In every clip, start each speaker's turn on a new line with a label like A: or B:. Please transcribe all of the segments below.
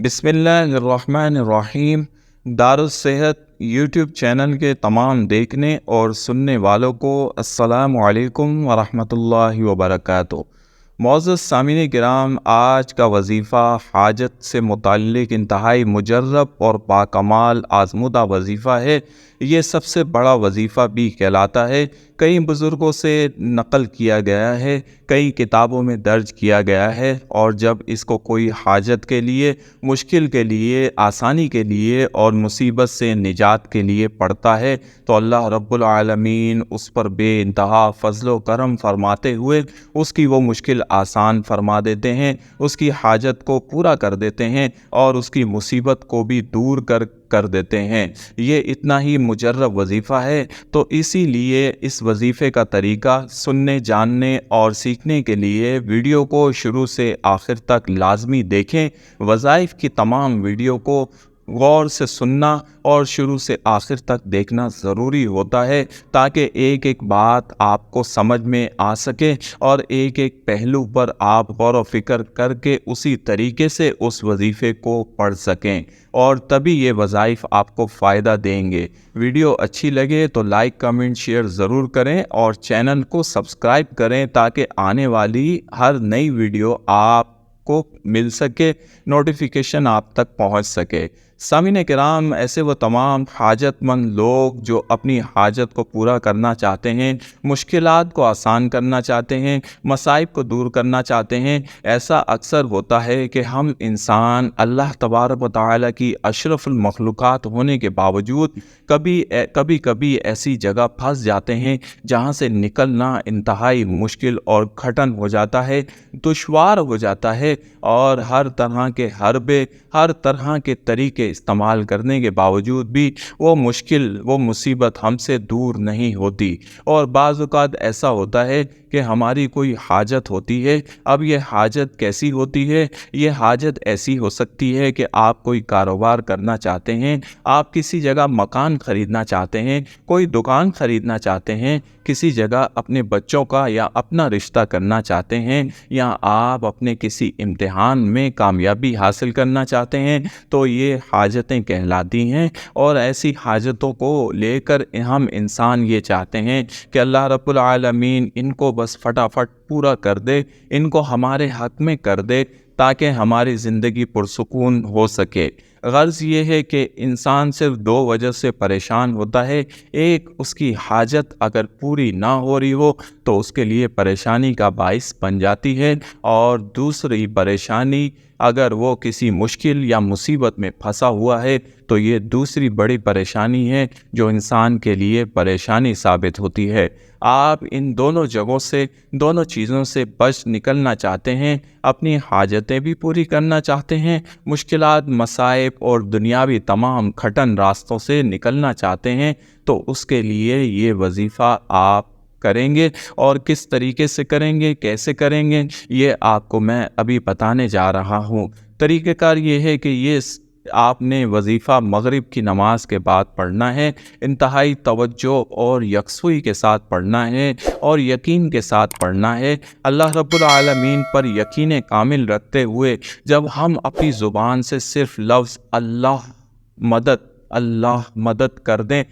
A: بسم اللہ الرحمن الرحیم۔ دارالصحت یوٹیوب چینل کے تمام دیکھنے اور سننے والوں کو السلام علیکم ورحمۃ اللہ وبرکاتہ۔ معزز سامعین کرام، آج کا وظیفہ حاجت سے متعلق انتہائی مجرب اور باکمال آزمودہ وظیفہ ہے۔ یہ سب سے بڑا وظیفہ بھی کہلاتا ہے۔ کئی بزرگوں سے نقل کیا گیا ہے، کئی کتابوں میں درج کیا گیا ہے، اور جب اس کو کوئی حاجت کے لیے، مشکل کے لیے، آسانی کے لیے اور مصیبت سے نجات کے لیے پڑھتا ہے تو اللہ رب العالمین اس پر بے انتہا فضل و کرم فرماتے ہوئے اس کی وہ مشکل آسان فرما دیتے ہیں، اس کی حاجت کو پورا کر دیتے ہیں اور اس کی مصیبت کو بھی دور کر دیتے ہیں۔ یہ اتنا ہی مجرب وظیفہ ہے، تو اسی لیے اس وظیفے کا طریقہ سننے، جاننے اور سیکھنے کے لیے ویڈیو کو شروع سے آخر تک لازمی دیکھیں۔ وظائف کی تمام ویڈیو کو غور سے سننا اور شروع سے آخر تک دیکھنا ضروری ہوتا ہے، تاکہ ایک ایک بات آپ کو سمجھ میں آ سکے اور ایک ایک پہلو پر آپ غور و فکر کر کے اسی طریقے سے اس وظیفے کو پڑھ سکیں، اور تبھی یہ وظائف آپ کو فائدہ دیں گے۔ ویڈیو اچھی لگے تو لائک، کمنٹ، شیئر ضرور کریں اور چینل کو سبسکرائب کریں تاکہ آنے والی ہر نئی ویڈیو آپ کو مل سکے، نوٹیفیکیشن آپ تک پہنچ سکے۔ سامعین کرام، ایسے وہ تمام حاجت مند لوگ جو اپنی حاجت کو پورا کرنا چاہتے ہیں، مشکلات کو آسان کرنا چاہتے ہیں، مصائب کو دور کرنا چاہتے ہیں، ایسا اکثر ہوتا ہے کہ ہم انسان اللہ تبارک و تعالیٰ کی اشرف المخلوقات ہونے کے باوجود کبھی ایسی جگہ پھنس جاتے ہیں جہاں سے نکلنا انتہائی مشکل اور کٹھن ہو جاتا ہے، دشوار ہو جاتا ہے، اور ہر طرح کے حربے، ہر طرح کے طریقے استعمال کرنے کے باوجود بھی وہ مصیبت ہم سے دور نہیں ہوتی۔ اور بعض اوقات ایسا ہوتا ہے کہ ہماری کوئی حاجت ہوتی ہے۔ اب یہ حاجت کیسی ہوتی ہے؟ یہ حاجت ایسی ہو سکتی ہے کہ آپ کوئی کاروبار کرنا چاہتے ہیں، آپ کسی جگہ مکان خریدنا چاہتے ہیں، کوئی دکان خریدنا چاہتے ہیں، کسی جگہ اپنے بچوں کا یا اپنا رشتہ کرنا چاہتے ہیں، یا آپ اپنے کسی امتحان میں کامیابی حاصل کرنا چاہتے ہیں، تو یہ حاجتیں کہلاتی ہیں۔ اور ایسی حاجتوں کو لے کر ہم انسان یہ چاہتے ہیں کہ اللہ رب العالمین ان کو بس فٹافٹ پورا کر دے، ان کو ہمارے حق میں کر دے تاکہ ہماری زندگی پرسکون ہو سکے۔ غرض یہ ہے کہ انسان صرف دو وجہ سے پریشان ہوتا ہے۔ ایک، اس کی حاجت اگر پوری نہ ہو رہی ہو تو اس کے لیے پریشانی کا باعث بن جاتی ہے، اور دوسری پریشانی، اگر وہ کسی مشکل یا مصیبت میں پھنسا ہوا ہے تو یہ دوسری بڑی پریشانی ہے جو انسان کے لیے پریشانی ثابت ہوتی ہے۔ آپ ان دونوں جگہوں سے، دونوں چیزوں سے بچ نکلنا چاہتے ہیں، اپنی حاجتیں بھی پوری کرنا چاہتے ہیں، مشکلات، مصائب اور دنیاوی تمام کھٹن راستوں سے نکلنا چاہتے ہیں، تو اس کے لیے یہ وظیفہ آپ کریں گے۔ اور کس طریقے سے کریں گے، کیسے کریں گے، یہ آپ کو میں ابھی بتانے جا رہا ہوں۔ طریقہ کار یہ ہے کہ یہ آپ نے وظیفہ مغرب کی نماز کے بعد پڑھنا ہے، انتہائی توجہ اور یکسوئی کے ساتھ پڑھنا ہے اور یقین کے ساتھ پڑھنا ہے۔ اللہ رب العالمین پر یقین کامل رکھتے ہوئے جب ہم اپنی زبان سے صرف لفظ اللہ مدد کر دیں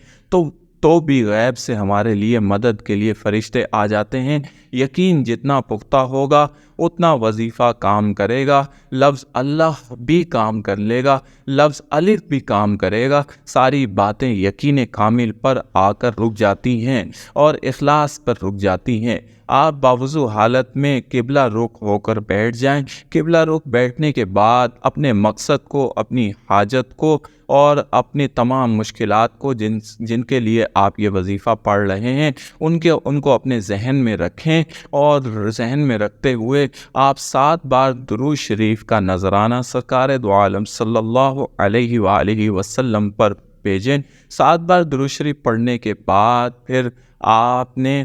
A: تو بھی غیب سے ہمارے لیے مدد کے لیے فرشتے آ جاتے ہیں۔ یقین جتنا پختہ ہوگا اتنا وظیفہ کام کرے گا، لفظ اللہ بھی کام کر لے گا، لفظ الف بھی کام کرے گا، ساری باتیں یقین کامل پر آ کر رک جاتی ہیں اور اخلاص پر رک جاتی ہیں۔ آپ باوضو حالت میں قبلہ رخ ہو کر بیٹھ جائیں۔ قبلہ رخ بیٹھنے کے بعد اپنے مقصد کو، اپنی حاجت کو اور اپنی تمام مشکلات کو جن کے لیے آپ یہ وظیفہ پڑھ رہے ہیں ان کو اپنے ذہن میں رکھیں، اور ذہن میں رکھتے ہوئے آپ 7 بار درود شریف کا نذرانہ سرکار دو عالم صلی اللہ علیہ وآلہ وسلم پر بھیجیں۔ 7 بار درود شریف پڑھنے کے بعد پھر آپ نے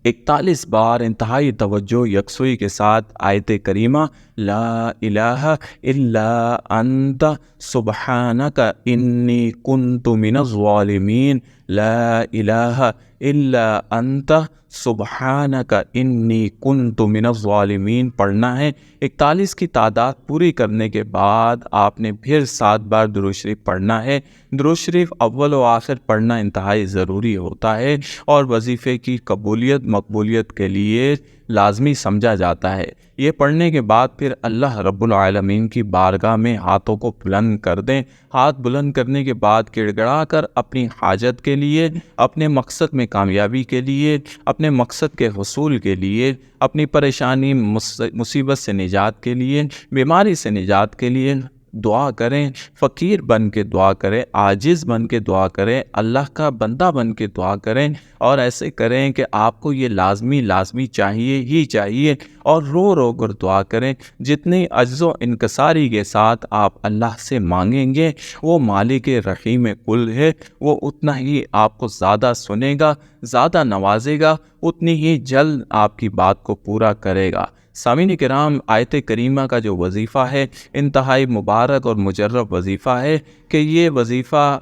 A: 41 بار انتہائی توجہ یکسوئی کے ساتھ آیت کریمہ لا الہ الا انت سبحانک انی کنت من الظالمین لا الہ الا انت سبحانک انی کنت من الظالمین پڑھنا ہے۔ 41 کی تعداد پوری کرنے کے بعد آپ نے پھر 7 بار درود شریف پڑھنا ہے۔ درود شریف اول و آخر پڑھنا انتہائی ضروری ہوتا ہے اور وظیفے کی قبولیت مقبولیت کے لیے لازمی سمجھا جاتا ہے۔ یہ پڑھنے کے بعد پھر اللہ رب العالمین کی بارگاہ میں ہاتھوں کو بلند کر دیں۔ ہاتھ بلند کرنے کے بعد گڑ گڑا کر اپنی حاجت کے لیے، اپنے مقصد میں کامیابی کے لیے، اپنے مقصد کے حصول کے لیے، اپنی پریشانی مصیبت سے نجات کے لیے، بیماری سے نجات کے لیے دعا کریں۔ فقیر بن کے دعا کریں، عاجز بن کے دعا کریں، اللہ کا بندہ بن کے دعا کریں، اور ایسے کریں کہ آپ کو یہ لازمی چاہیے ہی چاہیے، اور رو رو کر دعا کریں۔ جتنی عجز و انکساری کے ساتھ آپ اللہ سے مانگیں گے، وہ مالک رحیم کل ہے، وہ اتنا ہی آپ کو زیادہ سنے گا، زیادہ نوازے گا، اتنی ہی جلد آپ کی بات کو پورا کرے گا۔ سامعین کرام، آیت کریمہ کا جو وظیفہ ہے انتہائی مبارک اور مجرب وظیفہ ہے کہ یہ وظیفہ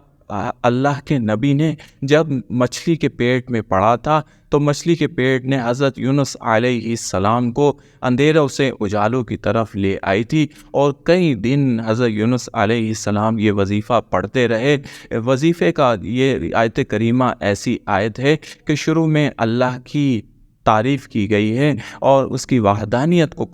A: اللہ کے نبی نے جب مچھلی کے پیٹ میں پڑا تھا تو مچھلی کے پیٹ نے حضرت یونس علیہ السلام کو اندھیروں سے اجالوں کی طرف لے آئی تھی، اور کئی دن حضرت یونس علیہ السلام یہ وظیفہ پڑھتے رہے۔ وظیفے کا یہ آیت کریمہ ایسی آیت ہے کہ شروع میں اللہ کی تعریف کی گئی ہے اور اس کی وحدانیت کو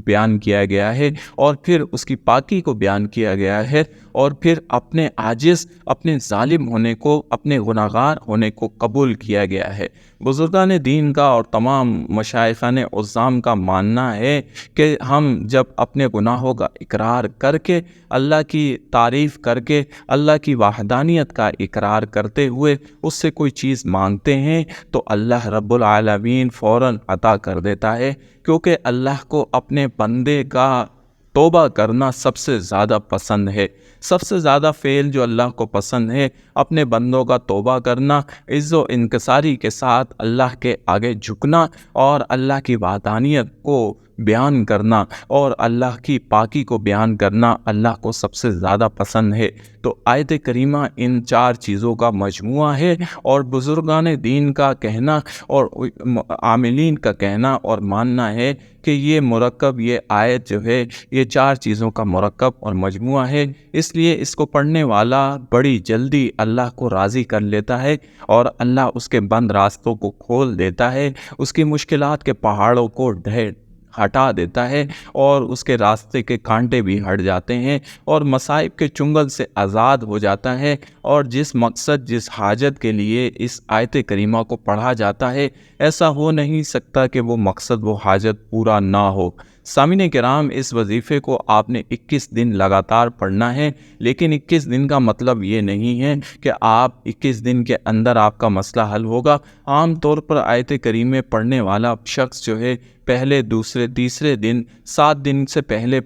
A: بیان کیا گیا ہے، اور پھر اس کی پاکی کو بیان کیا گیا ہے، اور پھر اپنے عاجز، اپنے ظالم ہونے کو، اپنے گناہگار ہونے کو قبول کیا گیا ہے۔ بزرگان دین کا اور تمام مشائخان عظام کا ماننا ہے کہ ہم جب اپنے گناہوں کا اقرار کر کے، اللہ کی تعریف کر کے، اللہ کی وحدانیت کا اقرار کرتے ہوئے اس سے کوئی چیز مانگتے ہیں تو اللہ رب العالمین فوراً عطا کر دیتا ہے، کیونکہ اللہ کو اپنے بندے کا توبہ کرنا سب سے زیادہ پسند ہے۔ سب سے زیادہ فعل جو اللہ کو پسند ہے، اپنے بندوں کا توبہ کرنا، عز و انکساری کے ساتھ اللہ کے آگے جھکنا اور اللہ کی وحدانیت کو بیان کرنا اور اللہ کی پاکی کو بیان کرنا اللہ کو سب سے زیادہ پسند ہے۔ تو آیت کریمہ ان 4 چیزوں کا مجموعہ ہے، اور بزرگان دین کا کہنا اور عاملین کا کہنا اور ماننا ہے کہ یہ مرکب، یہ آیت جو ہے یہ 4 چیزوں کا مرکب اور مجموعہ ہے۔ اس لیے اس کو پڑھنے والا بڑی جلدی اللہ کو راضی کر لیتا ہے، اور اللہ اس کے بند راستوں کو کھول دیتا ہے، اس کی مشکلات کے پہاڑوں کو ہٹا دیتا ہے، اور اس کے راستے کے کانٹے بھی ہٹ جاتے ہیں، اور مصائب کے چنگل سے آزاد ہو جاتا ہے۔ اور جس مقصد، جس حاجت کے لیے اس آیت کریمہ کو پڑھا جاتا ہے، ایسا ہو نہیں سکتا کہ وہ مقصد، وہ حاجت پورا نہ ہو۔ سامعین کرام، اس وظیفے کو آپ نے 21 دن لگاتار پڑھنا ہے، لیکن 21 دن کا مطلب یہ نہیں ہے کہ آپ 21 دن کے اندر آپ کا مسئلہ حل ہوگا۔ عام طور پر آیت کریمہ پڑھنے والا شخص جو ہے پہلے، دوسرے، تیسرے دن، 7 دن سے پہلے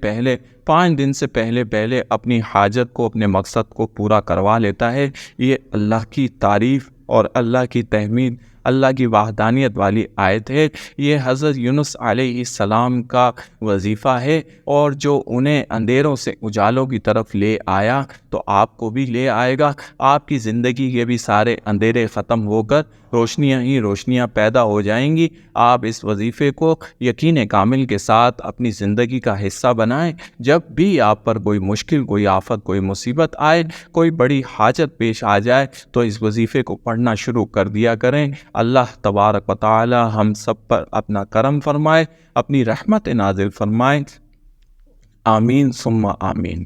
A: 5 دن سے پہلے اپنی حاجت کو، اپنے مقصد کو پورا کروا لیتا ہے۔ یہ اللہ کی تعریف اور اللہ کی تحمید، اللہ کی وحدانیت والی آیت ہے۔ یہ حضرت یونس علیہ السلام کا وظیفہ ہے، اور جو انہیں اندھیروں سے اجالوں کی طرف لے آیا تو آپ کو بھی لے آئے گا۔ آپ کی زندگی کے بھی سارے اندھیرے ختم ہو کر روشنیاں ہی روشنیاں پیدا ہو جائیں گی۔ آپ اس وظیفے کو یقین کامل کے ساتھ اپنی زندگی کا حصہ بنائیں۔ جب بھی آپ پر کوئی مشکل، کوئی آفت، کوئی مصیبت آئے، کوئی بڑی حاجت پیش آ جائے تو اس وظیفے کو پڑھنا شروع کر دیا کریں۔ اللہ تبارک و تعالی ہم سب پر اپنا کرم فرمائے، اپنی رحمت نازل فرمائے۔ آمین ثم آمین۔